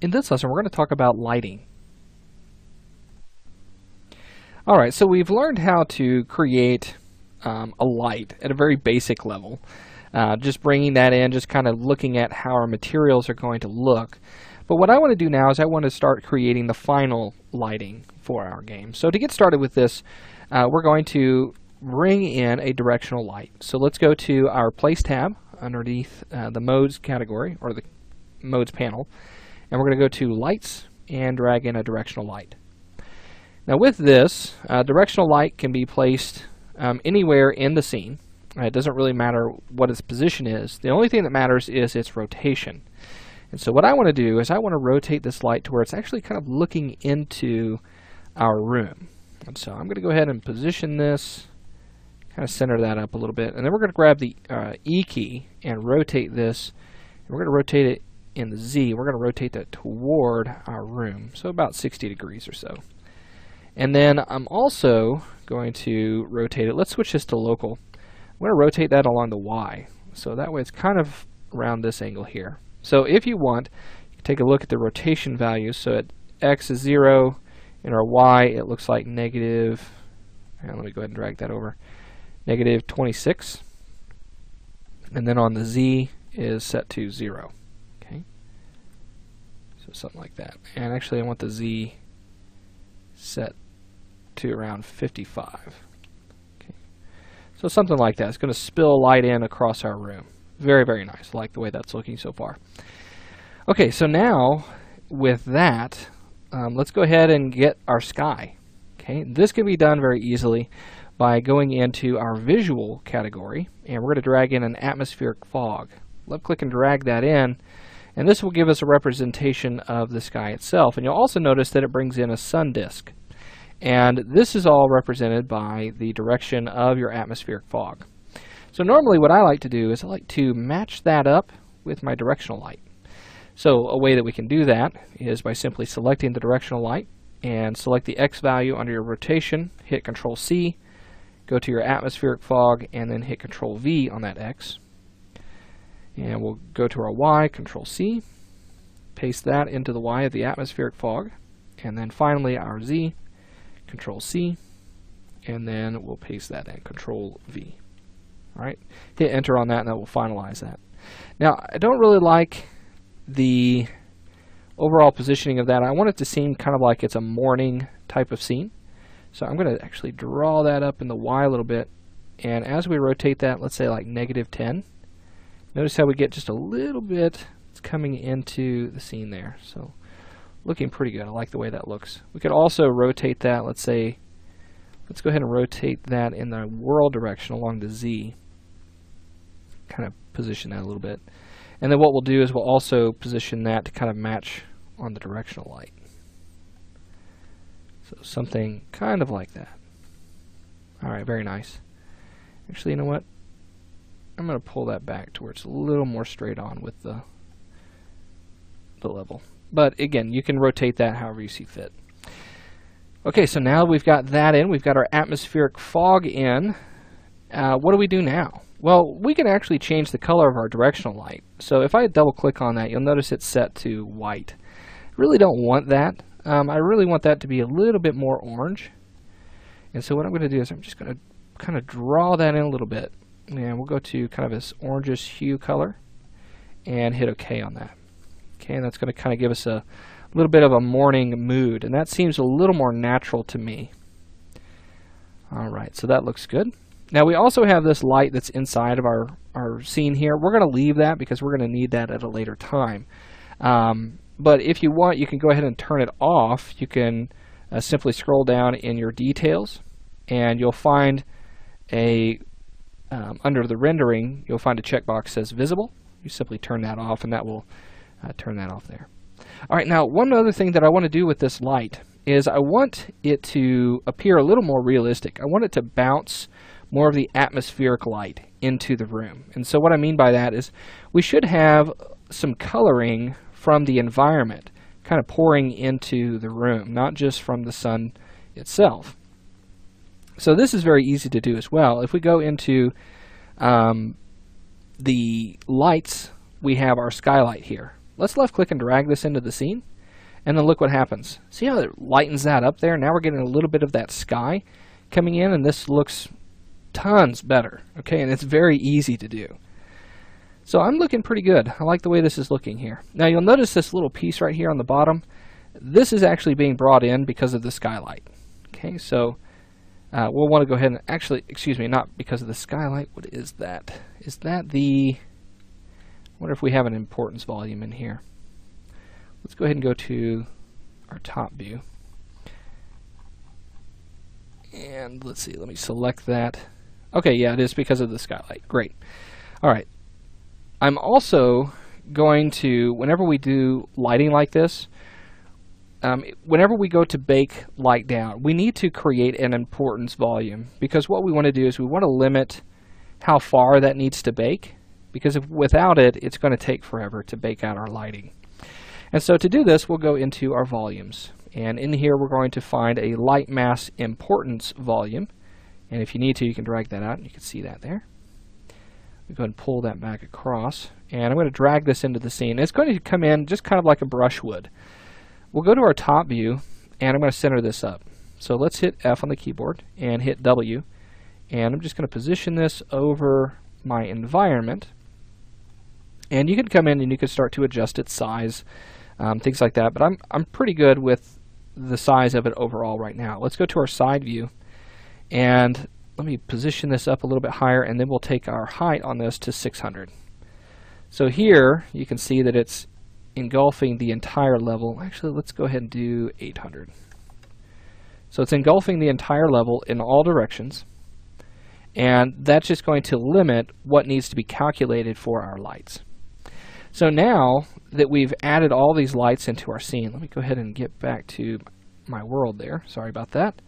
In this lesson, we're going to talk about lighting. Alright, so we've learned how to create a light at a very basic level. Just bringing that in, just kind of looking at how our materials are going to look. But what I want to do now is I want to start creating the final lighting for our game. So to get started with this, we're going to bring in a directional light. So let's go to our Place tab underneath the Modes category, or the Modes panel. And we're going to go to Lights and drag in a directional light. Now with this, directional light can be placed anywhere in the scene. It doesn't really matter what its position is. The only thing that matters is its rotation. And so what I want to do is I want to rotate this light to where it's actually kind of looking into our room. And so I'm going to go ahead and position this, kind of center that up a little bit. And then we're going to grab the E key and rotate this. And we're going to rotate it in the Z. We're going to rotate that toward our room, so about 60 degrees or so. And then I'm also going to rotate it. Let's switch this to local. I'm going to rotate that along the Y, so that way it's kind of around this angle here. So if you want, you can take a look at the rotation values. So at X is 0, and our Y it looks like negative, and let me go ahead and drag that over, negative 26. And then on the Z is set to 0. Okay, so something like that. And actually I want the Z set to around 55. Okay, so something like that. It's going to spill light in across our room. Very, very nice. I like the way that's looking so far. Okay, so now with that, let's go ahead and get our sky. Okay, this can be done very easily by going into our visual category, and we're going to drag in an atmospheric fog. Left click and drag that in, and this will give us a representation of the sky itself. And you'll also notice that it brings in a sun disk. And this is all represented by the direction of your atmospheric fog. So normally what I like to do is I like to match that up with my directional light. So a way that we can do that is by simply selecting the directional light and select the X value under your rotation, hit Control C, go to your atmospheric fog, and then hit Control V on that X. And we'll go to our Y, Control C, paste that into the Y of the atmospheric fog, and then finally our Z, Control C, and then we'll paste that in, Control V. Alright, hit enter on that and that will finalize that. Now I don't really like the overall positioning of that. I want it to seem kind of like it's a morning type of scene. So I'm going to actually draw that up in the Y a little bit, and as we rotate that, let's say like negative 10, notice how we get just a little bit coming into the scene there. So looking pretty good. I like the way that looks. We could also rotate that, let's go ahead and rotate that in the world direction along the Z. Kind of position that a little bit. And then what we'll do is we'll also position that to kind of match on the directional light. So something kind of like that. Alright, very nice. Actually, you know what? I'm going to pull that back to where it's a little more straight on with the level. But again, you can rotate that however you see fit. Okay, so now we've got that in. We've got our atmospheric fog in. What do we do now? Well, we can actually change the color of our directional light. So if I double click on that, you'll notice it's set to white. I really don't want that. I really want that to be a little bit more orange. And so what I'm going to do is I'm just going to kind of draw that in a little bit. And we'll go to kind of this orangish hue color and hit OK on that. Okay, and that's going to kind of give us a little bit of a morning mood, and that seems a little more natural to me. Alright, so that looks good. Now we also have this light that's inside of our scene here. We're going to leave that because we're going to need that at a later time. But if you want, you can go ahead and turn it off. You can simply scroll down in your details, and you'll find under the rendering, you'll find a checkbox that says visible. You simply turn that off, and that will turn that off there. Alright, now one other thing that I want to do with this light is I want it to appear a little more realistic. I want it to bounce more of the atmospheric light into the room. And so what I mean by that is we should have some coloring from the environment kind of pouring into the room, not just from the sun itself. So this is very easy to do as well. If we go into the lights, we have our skylight here. Let's left click and drag this into the scene. And then look what happens. See how it lightens that up there? Now we're getting a little bit of that sky coming in, and this looks tons better. Okay, and it's very easy to do. So I'm looking pretty good. I like the way this is looking here. Now you'll notice this little piece right here on the bottom. This is actually being brought in because of the skylight. Okay, so we'll want to go ahead and actually, excuse me, not because of the skylight. What is that? Is that the, I wonder if we have an importance volume in here. Let's go ahead and go to our top view. And let's see, let me select that. Okay, yeah, it is because of the skylight. Great. All right. I'm also going to, whenever we do lighting like this, whenever we go to bake light down, we need to create an importance volume, because what we want to do is we want to limit how far that needs to bake, because without it, it's going to take forever to bake out our lighting. And so to do this, we'll go into our volumes. And in here, we're going to find a light mass importance volume. And if you need to, you can drag that out, and you can see that there. We go ahead and pull that back across. And I'm going to drag this into the scene. It's going to come in just kind of like a brush would. We'll go to our top view, and I'm going to center this up. So let's hit F on the keyboard and hit W. And I'm just going to position this over my environment. And you can come in and you can start to adjust its size, things like that. But I'm pretty good with the size of it overall right now. Let's go to our side view, and let me position this up a little bit higher, and then we'll take our height on this to 600. So here you can see that it's engulfing the entire level. Actually, let's go ahead and do 800. So it's engulfing the entire level in all directions, and that's just going to limit what needs to be calculated for our lights. So now that we've added all these lights into our scene, let me go ahead and get back to my world there. Sorry about that.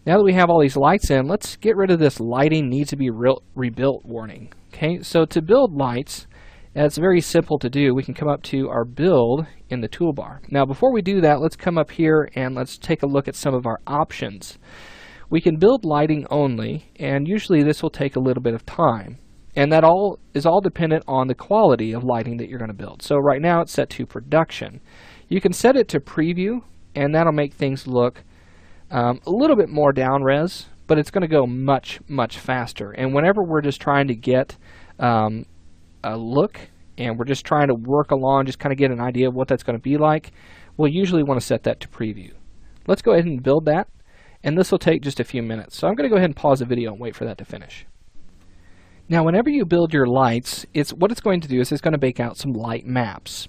Now that we have all these lights in, let's get rid of this lighting needs to be rebuilt warning. Okay, so to build lights, it's very simple to do. We can come up to our build in the toolbar. Now before we do that, let's come up here and let's take a look at some of our options. We can build lighting only, and usually this will take a little bit of time. And that is all dependent on the quality of lighting that you're going to build. So right now it's set to production. You can set it to preview, and that'll make things look a little bit more down res, but it's going to go much, much faster. And whenever we're just trying to get a look, and we're just trying to work along, just kind of get an idea of what that's going to be like, we'll usually want to set that to preview. Let's go ahead and build that, and this will take just a few minutes. So I'm going to go ahead and pause the video and wait for that to finish. Now whenever you build your lights, what it's going to do is it's going to bake out some light maps.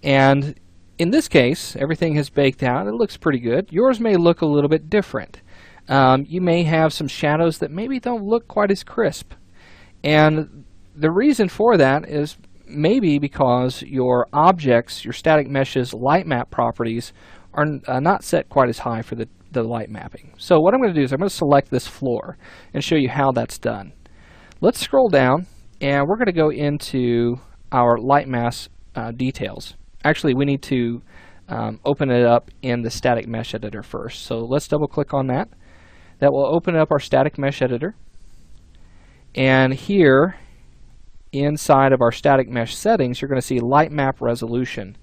And in this case, everything has baked out. It looks pretty good. Yours may look a little bit different. You may have some shadows that maybe don't look quite as crisp. And the reason for that is maybe because your objects, your static mesh's light map properties are not set quite as high for the light mapping. So what I'm going to do is I'm going to select this floor and show you how that's done. Let's scroll down, and we're going to go into our light mass details. Actually, we need to open it up in the static mesh editor first. So let's double click on that. That will open up our static mesh editor. And here, inside of our static mesh settings, you're going to see light map resolution.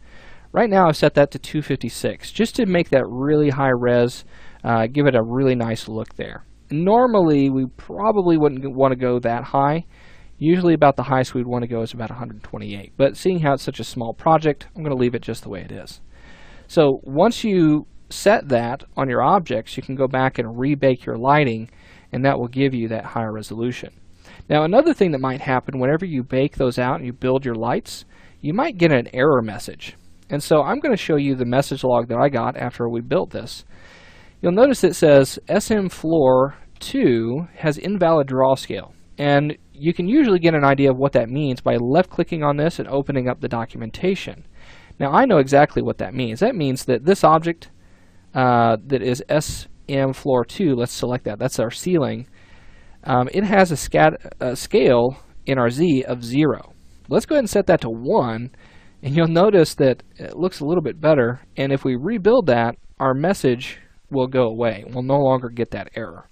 Right now I've set that to 256, just to make that really high res, give it a really nice look there. Normally, we probably wouldn't want to go that high. Usually about the highest we'd want to go is about 128. But seeing how it's such a small project, I'm going to leave it just the way it is. So once you set that on your objects, you can go back and rebake your lighting, and that will give you that higher resolution. Now another thing that might happen whenever you bake those out and you build your lights, you might get an error message. And so I'm going to show you the message log that I got after we built this. You'll notice it says SM Floor 2 has invalid draw scale, and you can usually get an idea of what that means by left-clicking on this and opening up the documentation. Now I know exactly what that means. That means that this object that is SM Floor 2, let's select that, that's our ceiling, it has a scale in our Z of 0. Let's go ahead and set that to 1, and you'll notice that it looks a little bit better, and if we rebuild that, our message will go away. We'll no longer get that error.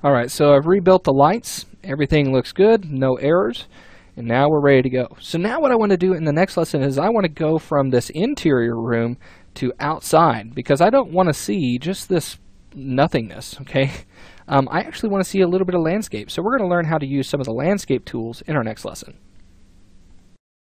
Alright, so I've rebuilt the lights. Everything looks good, no errors. And now we're ready to go. So now what I want to do in the next lesson is I want to go from this interior room to outside, because I don't want to see just this nothingness, okay? I actually want to see a little bit of landscape. So we're going to learn how to use some of the landscape tools in our next lesson.